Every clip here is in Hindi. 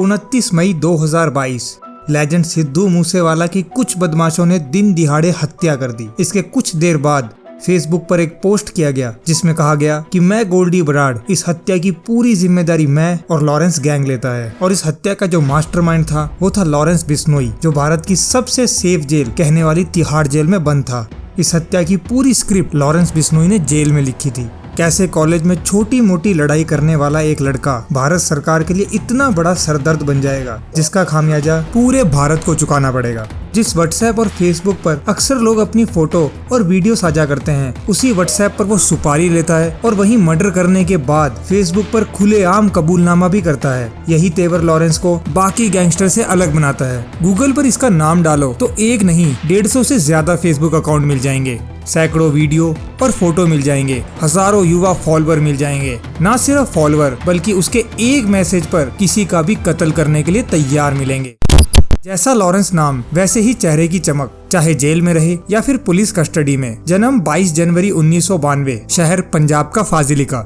29 मई 2022 लेजेंड सिद्धू मूसेवाला की कुछ बदमाशों ने दिन दिहाड़े हत्या कर दी। इसके कुछ देर बाद फेसबुक पर एक पोस्ट किया गया जिसमें कहा गया कि मैं गोल्डी बराड़, इस हत्या की पूरी जिम्मेदारी मैं और लॉरेंस गैंग लेता है। और इस हत्या का जो मास्टरमाइंड था वो था लॉरेंस बिश्नोई, जो भारत की सबसे सेफ जेल कहने वाली तिहाड़ जेल में बंद था। इस हत्या की पूरी स्क्रिप्ट लॉरेंस बिश्नोई ने जेल में लिखी थी। कैसे कॉलेज में छोटी मोटी लड़ाई करने वाला एक लड़का भारत सरकार के लिए इतना बड़ा सरदर्द बन जाएगा जिसका खामियाजा पूरे भारत को चुकाना पड़ेगा। जिस व्हाट्सएप और फेसबुक पर अक्सर लोग अपनी फोटो और वीडियो साझा करते हैं, उसी व्हाट्सएप पर वो सुपारी लेता है और वहीं मर्डर करने के बाद फेसबुक पर खुलेआम कबूलनामा भी करता है। यही तेवर लॉरेंस को बाकी गैंगस्टर से अलग बनाता है। गूगल पर इसका नाम डालो तो एक नहीं 150 से ज्यादा फेसबुक अकाउंट मिल जाएंगे, सैकड़ों वीडियो और फोटो मिल जाएंगे, हजारों युवा फॉलोअर मिल जाएंगे। ना सिर्फ फॉलोअर बल्कि उसके एक मैसेज पर किसी का भी कत्ल करने के लिए तैयार मिलेंगे। जैसा लॉरेंस नाम वैसे ही चेहरे की चमक, चाहे जेल में रहे या फिर पुलिस कस्टडी में। जन्म 22 जनवरी 1992, शहर पंजाब का फाजिलिका।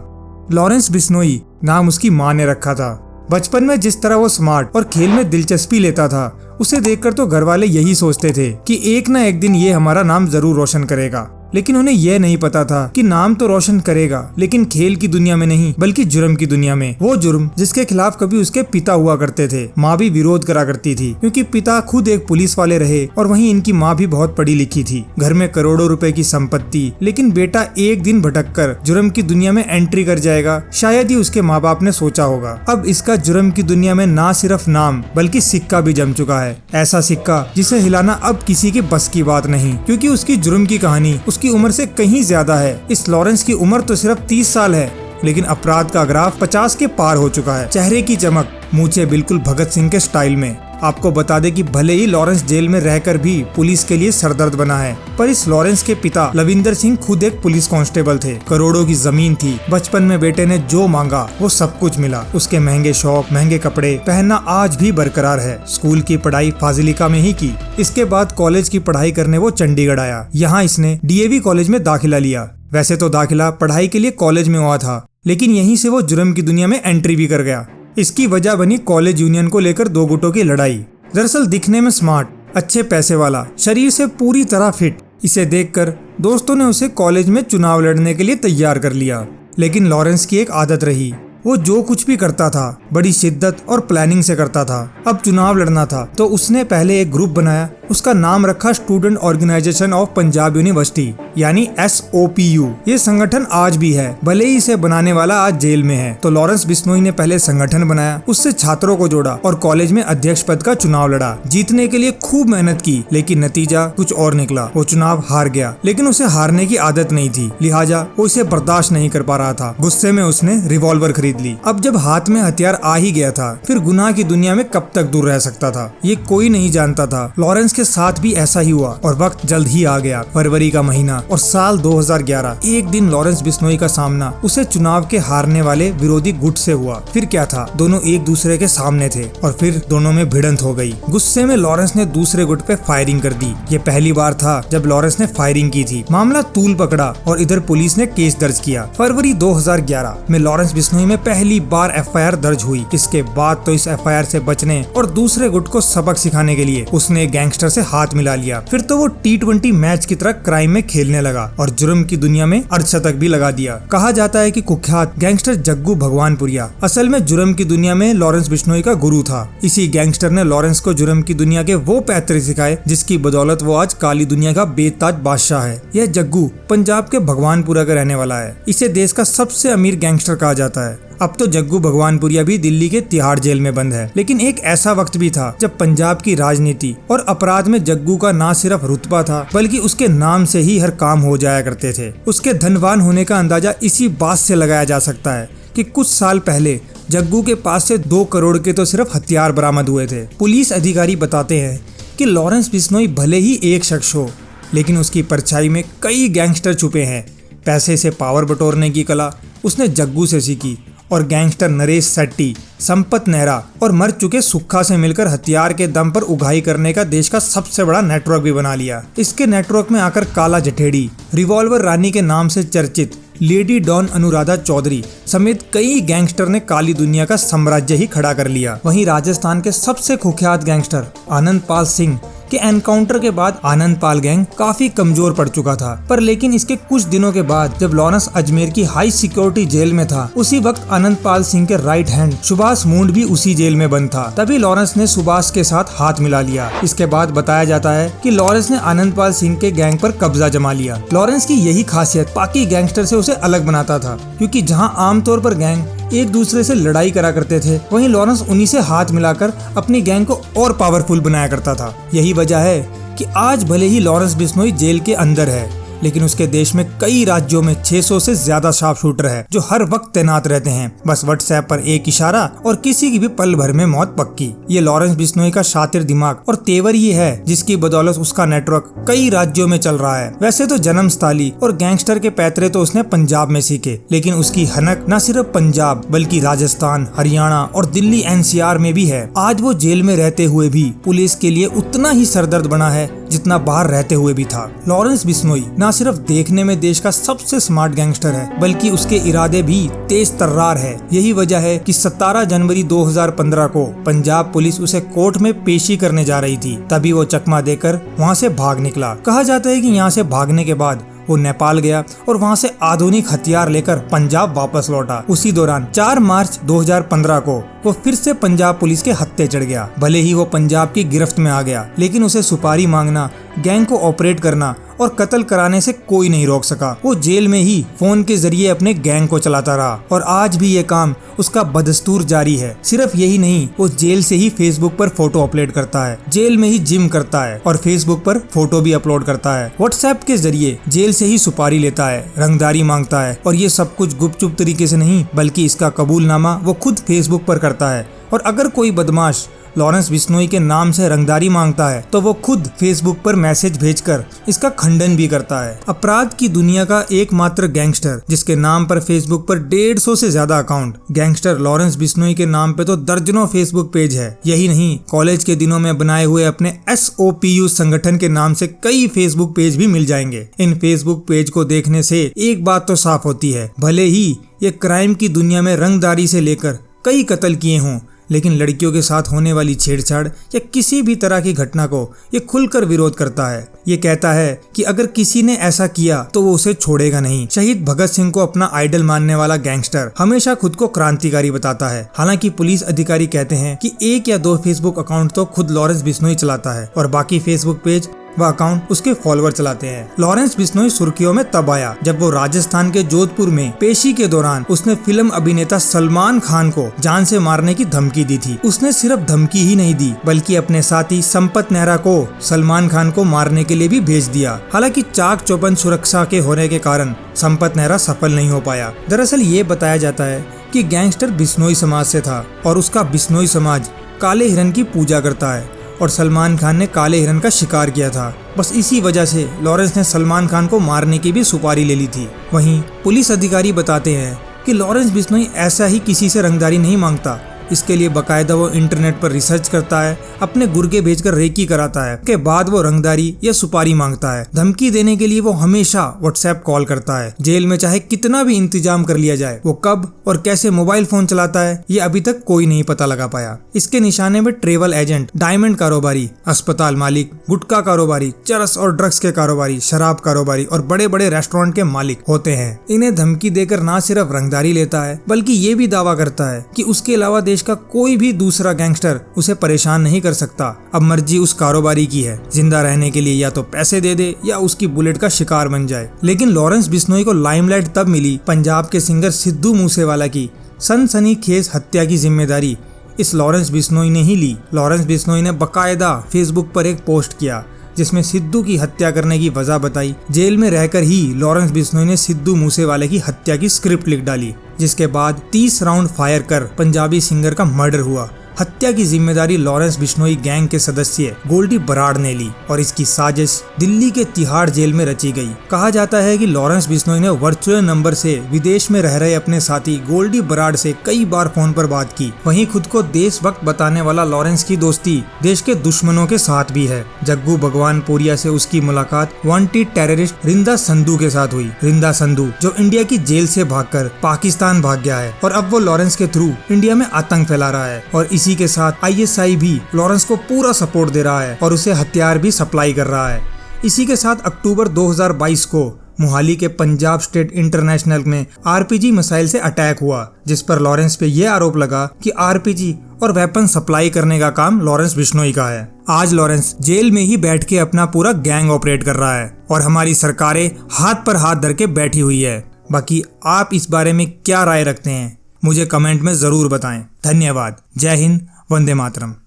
लॉरेंस बिश्नोई नाम उसकी माँ ने रखा था। बचपन में जिस तरह वो स्मार्ट और खेल में दिलचस्पी लेता था, उसे देखकर तो घर वाले यही सोचते थे कि एक ना एक दिन ये हमारा नाम जरूर रोशन करेगा। लेकिन उन्हें यह नहीं पता था कि नाम तो रोशन करेगा लेकिन खेल की दुनिया में नहीं बल्कि जुर्म की दुनिया में। वो जुर्म जिसके खिलाफ कभी उसके पिता हुआ करते थे। माँ भी विरोध करा करती थी क्योंकि पिता खुद एक पुलिस वाले रहे और वहीं इनकी माँ भी बहुत पढ़ी लिखी थी। घर में करोड़ों रुपए की संपत्ति, लेकिन बेटा एक दिन भटककर जुर्म की दुनिया में एंट्री कर जाएगा, शायद ही उसके माँ बाप ने सोचा होगा। अब इसका जुर्म की दुनिया में ना सिर्फ नाम बल्कि सिक्का भी जम चुका है। ऐसा सिक्का जिसे हिलाना अब किसी के बस की बात नहीं, क्योंकि उसकी जुर्म की कहानी उसकी उम्र से कहीं ज्यादा है। इस लॉरेंस की उम्र तो सिर्फ 30 साल है, लेकिन अपराध का ग्राफ 50 के पार हो चुका है। चेहरे की चमक, मूंछें बिल्कुल भगत सिंह के स्टाइल में। आपको बता दे कि भले ही लॉरेंस जेल में रहकर भी पुलिस के लिए सरदर्द बना है, पर इस लॉरेंस के पिता लविंदर सिंह खुद एक पुलिस कांस्टेबल थे। करोड़ों की जमीन थी। बचपन में बेटे ने जो मांगा वो सब कुछ मिला। उसके महंगे शौक, महंगे कपड़े पहनना आज भी बरकरार है। स्कूल की पढ़ाई फाजिलिका में ही की। इसके बाद कॉलेज की पढ़ाई करने वो चंडीगढ़ आया। यहाँ इसने डीएवी कॉलेज में दाखिला लिया। वैसे तो दाखिला पढ़ाई के लिए कॉलेज में हुआ था, लेकिन यहीं से वो जुर्म की दुनिया में एंट्री भी कर गया। इसकी वजह बनी कॉलेज यूनियन को लेकर दो गुटों की लड़ाई। दरअसल दिखने में स्मार्ट, अच्छे पैसे वाला, शरीर से पूरी तरह फिट, इसे देखकर दोस्तों ने उसे कॉलेज में चुनाव लड़ने के लिए तैयार कर लिया। लेकिन लॉरेंस की एक आदत रही, वो जो कुछ भी करता था बड़ी शिद्दत और प्लानिंग से करता था। अब चुनाव लड़ना था तो उसने पहले एक ग्रुप बनाया। उसका नाम रखा student organization of Punjab university, यानी SOPU। ये संगठन आज भी है, भले ही इसे बनाने वाला आज जेल में है। तो लॉरेंस बिश्नोई ने पहले संगठन बनाया, उससे छात्रों को जोड़ा और कॉलेज में अध्यक्ष पद का चुनाव लड़ा। जीतने के लिए खूब मेहनत की, लेकिन नतीजा कुछ और निकला। वो चुनाव हार गया, लेकिन उसे हारने की आदत नहीं थी, लिहाजा वो इसे बर्दाश्त नहीं कर पा रहा था। गुस्से में उसने रिवॉल्वर खरीद ली। अब जब हाथ में हथियार आ ही गया था, फिर गुनाह की दुनिया में कब तक दूर रह सकता था, ये कोई नहीं जानता था। लॉरेंस के साथ भी ऐसा ही हुआ और वक्त जल्द ही आ गया। फरवरी का महीना और साल 2011। एक दिन लॉरेंस बिश्नोई का सामना उसे चुनाव के हारने वाले विरोधी गुट से हुआ। फिर क्या था, दोनों एक दूसरे के सामने थे और फिर दोनों में भिड़ंत हो गई। गुस्से में लॉरेंस ने दूसरे गुट पे फायरिंग कर दी। ये पहली बार था जब लॉरेंस ने फायरिंग की थी। मामला तूल पकड़ा और इधर पुलिस ने केस दर्ज किया। फरवरी 2011 में लॉरेंस बिश्नोई में पहली बार FIR दर्ज हुई। इसके बाद तो इस FIR से बचने और दूसरे गुट को सबक सिखाने के लिए उसने गैंगस्टर से हाथ मिला लिया। फिर तो वो T20 मैच की तरह क्राइम में खेलने लगा और जुर्म की दुनिया में अर्धशतक भी लगा दिया। कहा जाता है कि कुख्यात गैंगस्टर जग्गू भगवानपुरिया असल में जुर्म की दुनिया में लॉरेंस बिश्नोई का गुरु था। इसी गैंगस्टर ने लॉरेंस को जुर्म की दुनिया के वो पैतरे सिखाए जिसकी बदौलत वो आज काली दुनिया का बेताज बादशाह है। यह जग्गू पंजाब के भगवानपुरा का रहने वाला है। इसे देश का सबसे अमीर गैंगस्टर कहा जाता है। अब तो जग्गू भगवानपुरिया भी दिल्ली के तिहाड़ जेल में बंद है, लेकिन एक ऐसा वक्त भी था जब पंजाब की राजनीति और अपराध में जग्गू का ना सिर्फ रुतबा था बल्कि उसके नाम से ही हर काम हो जाया करते थे। उसके धनवान होने का अंदाजा इसी बात से लगाया जा सकता है कि कुछ साल पहले जग्गू के पास से 2 करोड़ के तो सिर्फ हथियार बरामद हुए थे। पुलिस अधिकारी बताते हैं कि लॉरेंस बिश्नोई भले ही एक शख्स हो, लेकिन उसकी परछाई में कई गैंगस्टर छुपे हैं। पैसे से पावर बटोरने की कला उसने जग्गू से सीखी और गैंगस्टर नरेश सेट्टी, संपत नेहरा और मर चुके सुक्खा से मिलकर हथियार के दम पर उगाही करने का देश का सबसे बड़ा नेटवर्क भी बना लिया। इसके नेटवर्क में आकर काला जठेड़ी, रिवॉल्वर रानी के नाम से चर्चित लेडी डॉन अनुराधा चौधरी समेत कई गैंगस्टर ने काली दुनिया का साम्राज्य ही खड़ा कर लिया। वहीं राजस्थान के सबसे कुख्यात गैंगस्टर आनंद पाल सिंह के एनकाउंटर के बाद आनंद पाल गैंग काफी कमजोर पड़ चुका था, पर लेकिन इसके कुछ दिनों के बाद जब लॉरेंस अजमेर की हाई सिक्योरिटी जेल में था, उसी वक्त आनंद पाल सिंह के राइट हैंड सुभाष मूंड भी उसी जेल में बंद था। तभी लॉरेंस ने सुभाष के साथ हाथ मिला लिया। इसके बाद बताया जाता है कि लॉरेंस ने आनंद पाल सिंह के गैंग पर कब्जा जमा लिया। लॉरेंस की यही खासियत बाकी गैंगस्टर से उसे अलग बनाता था, क्योंकि जहां आमतौर पर गैंग एक दूसरे से लड़ाई करा करते थे, वहीं लॉरेंस उन्हीं से हाथ मिलाकर अपनी गैंग को और पावरफुल बनाया करता था। यही वजह है कि आज भले ही लॉरेंस बिश्नोई जेल के अंदर है, लेकिन उसके देश में कई राज्यों में 600 से ज्यादा शार्प शूटर है जो हर वक्त तैनात रहते हैं। बस व्हाट्सएप पर एक इशारा और किसी की भी पल भर में मौत पक्की। ये लॉरेंस बिश्नोई का शातिर दिमाग और तेवर ही है जिसकी बदौलत उसका नेटवर्क कई राज्यों में चल रहा है। वैसे तो जन्म स्थली और गैंगस्टर के पैतरे तो उसने पंजाब में सीखे, लेकिन उसकी हनक न सिर्फ पंजाब बल्कि राजस्थान, हरियाणा और दिल्ली NCR में भी है। आज वो जेल में रहते हुए भी पुलिस के लिए उतना ही सरदर्द बना है जितना बाहर रहते हुए भी था। लॉरेंस बिश्नोई न सिर्फ देखने में देश का सबसे स्मार्ट गैंगस्टर है, बल्कि उसके इरादे भी तेज तर्रार है। यही वजह है कि 17 जनवरी 2015 को पंजाब पुलिस उसे कोर्ट में पेशी करने जा रही थी। तभी वो चकमा देकर वहाँ से भाग निकला। कहा जाता है कि यहाँ से भागने के बाद वो नेपाल गया और वहाँ से आधुनिक हथियार लेकर पंजाब वापस लौटा। उसी दौरान 4 मार्च 2015 को वो फिर से पंजाब पुलिस के हत्थे चढ़ गया। भले ही वो पंजाब की गिरफ्त में आ गया, लेकिन उसे सुपारी मांगना, गैंग को ऑपरेट करना और कत्ल कराने से कोई नहीं रोक सका। वो जेल में ही फोन के जरिए अपने गैंग को चलाता रहा और आज भी ये काम उसका बदस्तूर जारी है। सिर्फ यही नहीं, वो जेल से ही फेसबुक पर फोटो अपलोड करता है, जेल में ही जिम करता है और फेसबुक पर फोटो भी अपलोड करता है। व्हाट्सएप के जरिए जेल से ही सुपारी लेता है, रंगदारी मांगता है और ये सब कुछ गुपचुप तरीके से नहीं, बल्कि इसका कबूलनामा वो खुद फेसबुक पर करता है। और अगर कोई बदमाश लॉरेंस बिश्नोई के नाम से रंगदारी मांगता है तो वो खुद फेसबुक पर मैसेज भेजकर इसका खंडन भी करता है। अपराध की दुनिया का एकमात्र गैंगस्टर जिसके नाम पर फेसबुक पर 150 से ज्यादा अकाउंट, गैंगस्टर लॉरेंस बिश्नोई के नाम पे तो दर्जनों फेसबुक पेज है। यही नहीं, कॉलेज के दिनों में बनाए हुए अपने SOPU संगठन के नाम से कई फेसबुक पेज भी मिल जाएंगे। इन फेसबुक पेज को देखने से एक बात तो साफ होती है, भले ही ये क्राइम की दुनिया में रंगदारी से लेकर कई कत्ल किए हों, लेकिन लड़कियों के साथ होने वाली छेड़छाड़ या किसी भी तरह की घटना को ये खुलकर विरोध करता है। ये कहता है कि अगर किसी ने ऐसा किया तो वो उसे छोड़ेगा नहीं। शहीद भगत सिंह को अपना आइडल मानने वाला गैंगस्टर हमेशा खुद को क्रांतिकारी बताता है। हालांकि पुलिस अधिकारी कहते हैं कि 1 या 2 फेसबुक अकाउंट तो खुद लॉरेंस बिश्नोई चलाता है और बाकी फेसबुक पेज व अकाउंट उसके फॉलोअर चलाते हैं। लॉरेंस बिश्नोई सुर्खियों में तब आया जब वो राजस्थान के जोधपुर में पेशी के दौरान उसने फिल्म अभिनेता सलमान खान को जान से मारने की धमकी दी थी। उसने सिर्फ धमकी ही नहीं दी, बल्कि अपने साथी संपत नेहरा को सलमान खान को मारने के लिए भी भेज दिया। हालांकि चाक चौबंद सुरक्षा के होने के कारण संपत नेहरा सफल नहीं हो पाया। दरअसल ये बताया जाता है कि गैंगस्टर बिश्नोई समाज से था और उसका बिश्नोई समाज काले हिरन की पूजा करता है और सलमान खान ने काले हिरन का शिकार किया था। बस इसी वजह से लॉरेंस ने सलमान खान को मारने की भी सुपारी ले ली थी। वहीं पुलिस अधिकारी बताते हैं कि लॉरेंस बिश्नोई ऐसा ही किसी से रंगदारी नहीं मांगता। इसके लिए बकायदा वो इंटरनेट पर रिसर्च करता है, अपने गुर्गे भेजकर रेकी कराता है, के बाद वो रंगदारी या सुपारी मांगता है। धमकी देने के लिए वो हमेशा व्हाट्सएप कॉल करता है। जेल में चाहे कितना भी इंतजाम कर लिया जाए, वो कब और कैसे मोबाइल फोन चलाता है ये अभी तक कोई नहीं पता लगा पाया। इसके निशाने में ट्रेवल एजेंट, डायमंड कारोबारी, अस्पताल मालिक, गुटखा कारोबारी, चरस और ड्रग्स के कारोबारी, शराब कारोबारी और बड़े बड़े रेस्टोरेंट के मालिक होते हैं। इन्हें धमकी देकर न सिर्फ रंगदारी लेता है, बल्कि ये भी दावा करता है कि उसके अलावा देश का कोई भी दूसरा गैंगस्टर उसे परेशान नहीं कर सकता। अब मर्जी उस कारोबारी की है, जिंदा रहने के लिए या तो पैसे दे दे या उसकी बुलेट का शिकार बन जाए। लेकिन लॉरेंस बिश्नोई को लाइमलाइट तब मिली पंजाब के सिंगर सिद्धू मूसेवाला की सनसनीखेज हत्या की जिम्मेदारी इस लॉरेंस बिश्नोई ने ही ली। लॉरेंस बिश्नोई ने बकायदा फेसबुक पर एक पोस्ट किया जिसमें सिद्धू की हत्या करने की वजह बताई। जेल में रहकर ही लॉरेंस बिश्नोई ने सिद्धू मूसेवाले की हत्या की स्क्रिप्ट लिख डाली, जिसके बाद 30 राउंड फायर कर पंजाबी सिंगर का मर्डर हुआ। हत्या की जिम्मेदारी लॉरेंस बिश्नोई गैंग के सदस्य गोल्डी बराड़ ने ली और इसकी साजिश दिल्ली के तिहाड़ जेल में रची गई। कहा जाता है कि लॉरेंस बिश्नोई ने वर्चुअल नंबर से विदेश में रह रहे अपने साथी गोल्डी बराड़ से कई बार फोन पर बात की। वहीं खुद को देशभक्त बताने वाला लॉरेंस की दोस्ती देश के दुश्मनों के साथ भी है। जग्गू भगवानपुरिया से उसकी मुलाकात वांटेड टेररिस्ट रिंदा संधू के साथ हुई। रिंदा संधू जो इंडिया की जेल से भागकर पाकिस्तान भाग गया है और अब वो लॉरेंस के थ्रू इंडिया में आतंक फैला रहा है और इसी के साथ ISI भी लॉरेंस को पूरा सपोर्ट दे रहा है और उसे हथियार भी सप्लाई कर रहा है। इसी के साथ अक्टूबर 2022 को मोहाली के पंजाब स्टेट इंटरनेशनल में RPG मिसाइल से अटैक हुआ, जिस पर लॉरेंस पे यह आरोप लगा कि RPG और वेपन सप्लाई करने का काम लॉरेंस बिश्नोई का है। आज लॉरेंस जेल में ही बैठ के अपना पूरा गैंग ऑपरेट कर रहा है और हमारी सरकारें हाथ पर हाथ धर के बैठी हुई है। बाकी आप इस बारे में क्या राय रखते हैं, मुझे कमेंट में जरूर बताएं। धन्यवाद। जय हिंद, वंदे मातरम।